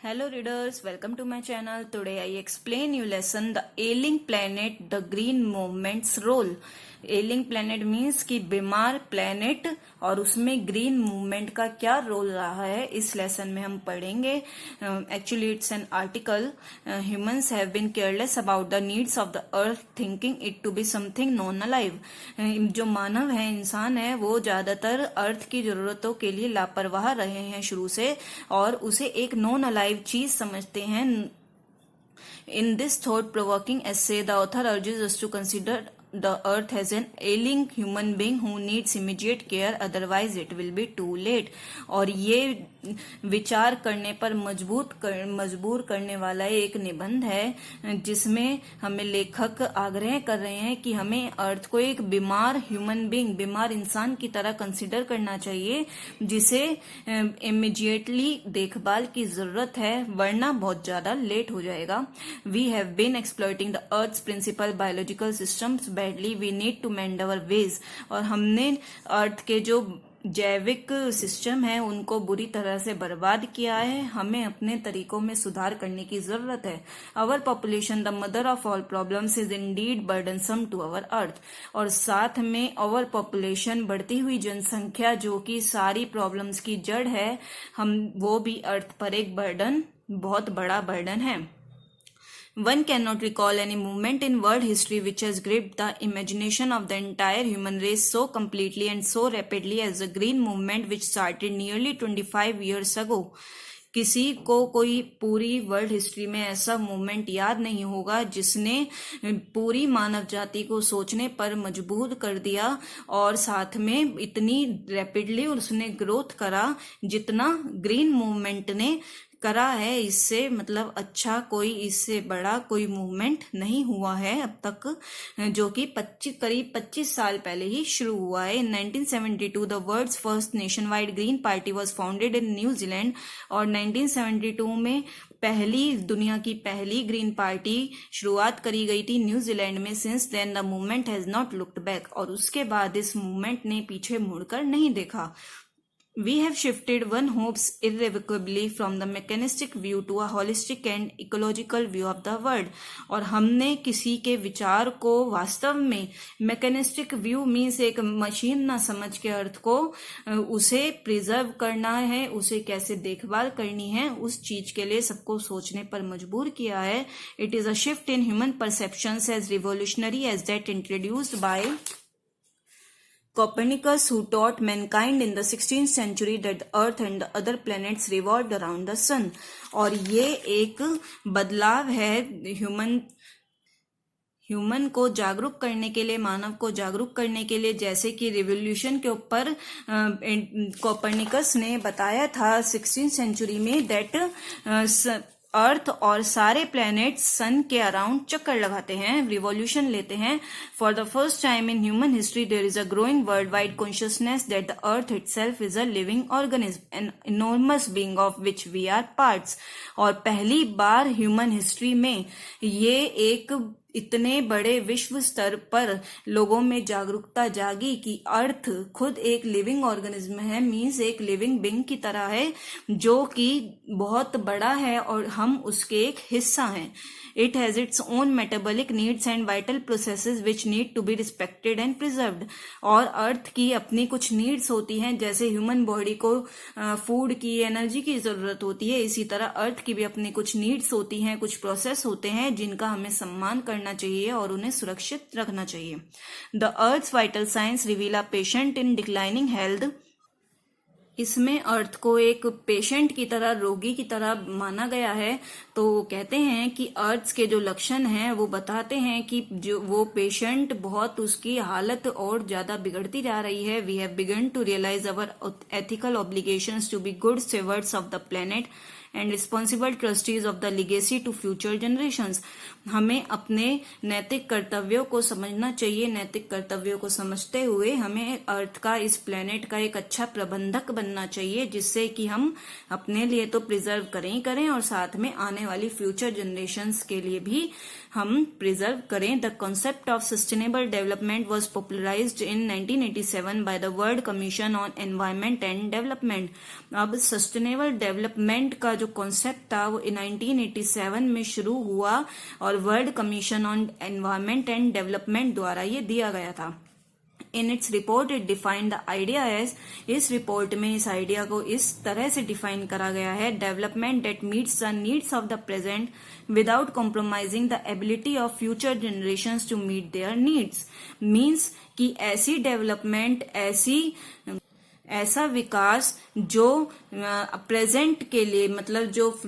Hello readers, welcome to my channel. Today I explain you lesson the ailing planet, the green movement's role. Ailing planet means कि बीमार planet और उसमें green movement का क्या role रहा है, इस लेसन में हम पढ़ेंगे. Actually it's an article. Humans have been careless about the needs of the earth, thinking it to be something non alive. जो मानव है, इंसान है, वो ज्यादातर अर्थ की जरूरतों के लिए लापरवाह रहे हैं शुरू से और उसे एक नॉन अलाइव चीज समझते हैं. In this thought-provoking essay, the author urges us to consider the earth as an ailing human being who needs immediate care, otherwise it will be too late. और ये विचार करने पर मजबूर करने वाला एक निबंध है जिसमें हमें लेखक आग्रह कर रहे हैं कि हमें अर्थ को एक बीमार ह्यूमन बीइंग, बीमार इंसान की तरह कंसिडर करना चाहिए जिसे इमीडिएटली देखभाल की जरूरत है, वरना बहुत ज्यादा लेट हो जाएगा. We have been exploiting the Earth's principal biological systems badly. We need to mend our ways. और हमने अर्थ के जो जैविक सिस्टम है उनको बुरी तरह से बर्बाद किया है. हमें अपने तरीकों में सुधार करने की जरूरत है. Our population, the mother of all problems, is indeed burdensome to our earth. और साथ में our population, बढ़ती हुई जनसंख्या जो कि सारी प्रॉब्लम्स की जड़ है, वो भी अर्थ पर एक बर्डन, बहुत बड़ा बर्डन है. One cannot recall any movement in world history which has gripped the imagination of the entire human race so completely and so rapidly as the green movement which started nearly 25 years ago. किसी को कोई पूरी world history में ऐसा movement याद नहीं होगा जिसने पूरी मानव जाति को सोचने पर मजबूर कर दिया और साथ में इतनी रैपिडली उसने ग्रोथ करा जितना ग्रीन मूवमेंट ने करा है. इससे मतलब अच्छा कोई, इससे बड़ा कोई मूवमेंट नहीं हुआ है अब तक, जो कि करीब 25 साल पहले ही शुरू हुआ है. In 1972 the world's first nation wide green party was founded in New Zealand. और 1972 में दुनिया की पहली ग्रीन पार्टी शुरुआत करी गई थी न्यूजीलैंड में. Since then the movement has not looked back. और उसके बाद इस मूवमेंट ने पीछे मुड़कर नहीं देखा. We have shifted one hopes irrevocably from the mechanistic view to a holistic and ecological view of the world. और हमने किसी के विचार को वास्तव में मैकेनिस्टिक व्यू मीन्स एक मशीन ना समझ के अर्थ को उसे प्रिजर्व करना है, उसे कैसे देखभाल करनी है, उस चीज के लिए सबको सोचने पर मजबूर किया है. It is a shift in human perceptions as revolutionary as that introduced by Copernicus, who taught mankind in the 16th century that the Earth and the other planets revolved around the sun. और ये एक बदलाव है human को जागरूक करने के लिए, मानव को जागरूक करने के लिए, जैसे कि रिवोल्यूशन के ऊपर कोपर्निकस ने बताया था 16th सेंचुरी में दैट अर्थ और सारे प्लैनेट्स सन के अराउंड चक्कर लगाते हैं, रिवॉल्यूशन लेते हैं. For the first time in human history there is a growing world wide consciousness that the earth itself is a living organism, an enormous being of which we are parts. और पहली बार human history में ये एक इतने बड़े विश्व स्तर पर लोगों में जागरूकता जागी कि अर्थ खुद एक लिविंग ऑर्गेनिज्म है, मीन्स एक लिविंग बीइंग की तरह है जो कि बहुत बड़ा है और हम उसके एक हिस्सा हैं. It has its own metabolic needs and vital processes which need to be respected and preserved. और अर्थ की अपनी कुछ नीड्स होती हैं, जैसे ह्यूमन बॉडी को फूड की, एनर्जी की जरूरत होती है, इसी तरह अर्थ की भी अपनी कुछ नीड्स होती हैं, कुछ प्रोसेस होते हैं जिनका हमें सम्मान करना चाहिए और उन्हें सुरक्षित रखना चाहिए. The earth's vital signs reveal a patient in declining health. इसमें अर्थ को एक पेशेंट की तरह, रोगी की तरह माना गया है. तो कहते हैं कि अर्थ के जो लक्षण हैं वो बताते हैं कि जो वो पेशेंट बहुत, उसकी हालत और ज्यादा बिगड़ती जा रही है. We have began to realise our ethical obligations to be good stewards of the planet and responsible trustees of the legacy to future generations. हमें अपने नैतिक कर्तव्यों को समझना चाहिए. नैतिक कर्तव्यों को समझते हुए हमें अर्थ का, इस प्लेनेट का एक अच्छा प्रबंधक बनना चाहिए, जिससे कि हम अपने लिए तो प्रिजर्व करें और साथ में आने वाली फ्यूचर जनरेशंस के लिए भी हम प्रिजर्व करें। The concept of sustainable development was popularised in 1987 by the world commission on environment and development. अब सस्टेनेबल डेवलपमेंट का जो कॉन्सेप्ट था वो 1987 में शुरू हुआ और world commission on environment and development द्वारा ये दिया गया था। In its report it defined the idea as, इस रिपोर्ट में इस आइडिया को इस तरह से डिफाइन करा गया है, development that meets the needs of the present without compromising the ability of future generations to meet their needs. Means कि ऐसी डेवलपमेंट, ऐसा विकास जो प्रेजेंट के लिए, मतलब जो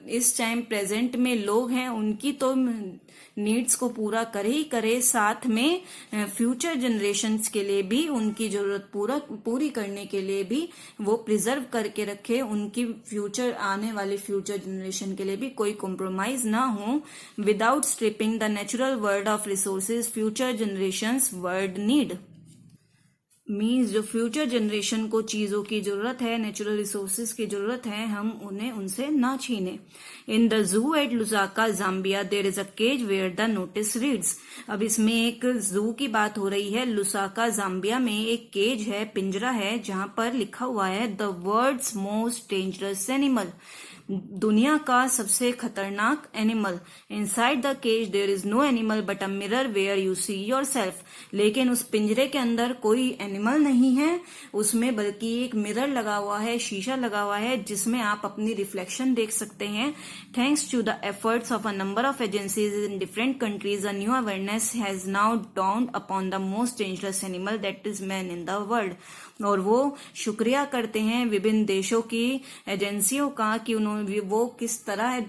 इस टाइम प्रेजेंट में लोग हैं उनकी तो नीड्स को पूरा करे ही करे, साथ में फ्यूचर जनरेशन्स के लिए भी उनकी जरूरत पूरी करने के लिए भी वो प्रिजर्व करके रखे, उनकी फ्यूचर, आने वाले फ्यूचर जनरेशन के लिए भी कोई कॉम्प्रोमाइज ना हो, without stripping the natural world of resources future generations world need. Means जो फ्यूचर जनरेशन को चीजों की जरूरत है, नेचुरल रिसोर्सेज की जरूरत है, हम उन्हें उनसे ना छीने। In the zoo at Lusaka Zambia there is a cage where the notice reads. अब इसमें एक जू की बात हो रही है। लुसाका जाम्बिया में एक केज है, पिंजरा है, जहां पर लिखा हुआ है the world's most dangerous animal, दुनिया का सबसे खतरनाक animal. Inside the cage there is no animal but a mirror where you see yourself. लेकिन उस पिंजरे के अंदर कोई एनिमल नहीं है, उसमें बल्कि एक मिरर लगा हुआ है, शीशा लगा हुआ है, जिसमें आप अपनी रिफ्लेक्शन देख सकते हैं। Thanks to the efforts of a number of agencies in different countries, a new awareness has now dawned upon the most dangerous animal that is man in the world. और वो शुक्रिया करते हैं विभिन्न देशों की एजेंसियों का कि वो किस तरह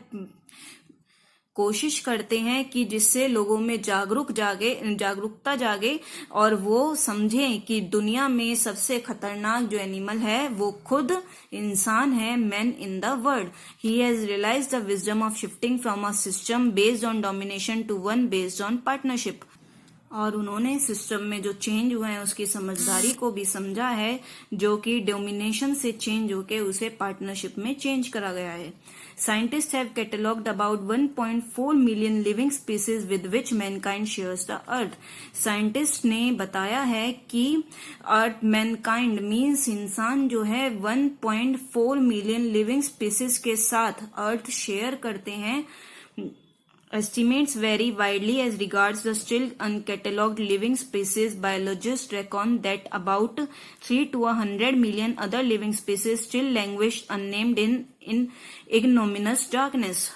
कोशिश करते हैं कि जिससे लोगों में जागरूकता जागे और वो समझें कि दुनिया में सबसे खतरनाक जो एनिमल है वो खुद इंसान है, man in the world. He has realised the wisdom of shifting from a system based on domination to one based on partnership. और उन्होंने सिस्टम में जो चेंज हुआ है उसकी समझदारी को भी समझा है, जो कि डोमिनेशन से चेंज होके उसे पार्टनरशिप में चेंज करा गया है। Scientist have catalogued about 1.4 million living species with which Mankind shares the earth. Scientist ने बताया है कि अर्थ, मैनकाइंड मीन्स इंसान जो है 1.4 मिलियन लिविंग स्पीसीज के साथ अर्थ शेयर करते हैं। Estimates vary widely as regards the still uncatalogued living species. Biologists reckon that about 3 to 100 million other living species still languish unnamed in ignominious darkness.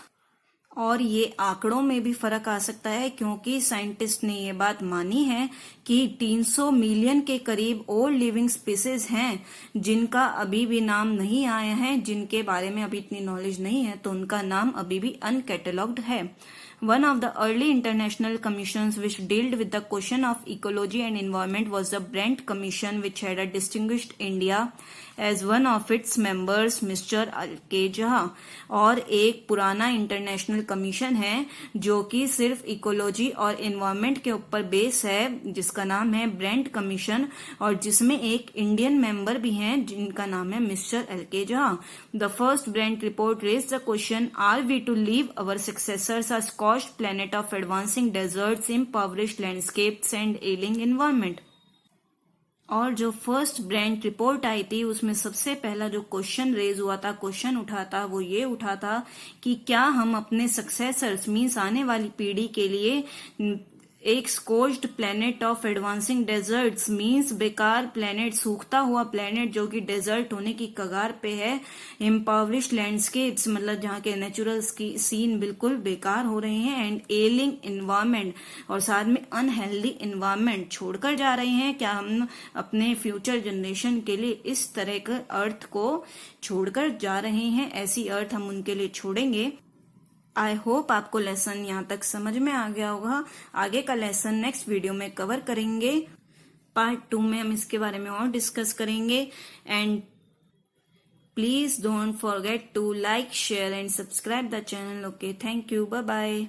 और ये आंकड़ों में भी फर्क आ सकता है, क्योंकि साइंटिस्ट ने ये बात मानी है कि 300 मिलियन के करीब और लिविंग स्पीसीज हैं जिनका अभी भी नाम नहीं आया है, जिनके बारे में अभी इतनी नॉलेज नहीं है, तो उनका नाम अभी भी अनकैटलॉग्ड है। One of the early international commissions which dealt with the question of ecology and environment was the Brent Commission, which had a distinguished India as one of its members, Mr. L.K. Jha। और एक पुराना international commission है जो कि सिर्फ ecology और environment के ऊपर बेस है, जिसका नाम है ब्रेंट कमीशन, और जिसमें एक इंडियन मेंबर भी हैं जिनका नाम है mister L.K. Jha। The first Brandt report raised the question, are we to leave our successors a scorched planet of advancing deserts, impoverished landscapes and ailing environment। और जो फर्स्ट ब्रेंट रिपोर्ट आई थी उसमें सबसे पहला जो क्वेश्चन रेज हुआ था, question उठा था, वो ये उठा था कि क्या हम अपने सक्सेसर्स मीन्स आने वाली पीढ़ी के लिए एक scorched planet of advancing deserts means बेकार प्लेनेट, सूखता हुआ प्लेनेट जो कि डेजर्ट होने की कगार पे है, इम्पावरिश्ड लैंडस्केप्स मतलब जहाँ के नेचुरल सीन बिल्कुल बेकार हो रहे हैं, एंड एलिंग इन्वायरमेंट और साथ में अनहेल्दी इन्वायरमेंट छोड़कर जा रहे हैं। क्या हम अपने फ्यूचर जनरेशन के लिए इस तरह के अर्थ को छोड़कर जा रहे हैं? ऐसी अर्थ हम उनके लिए छोड़ेंगे। आई होप आपको लेसन यहाँ तक समझ में आ गया होगा। आगे का लेसन नेक्स्ट वीडियो में कवर करेंगे। पार्ट 2 में हम इसके बारे में और डिस्कस करेंगे। And please don't forget to like, share and subscribe the channel. Okay, thank you, bye bye.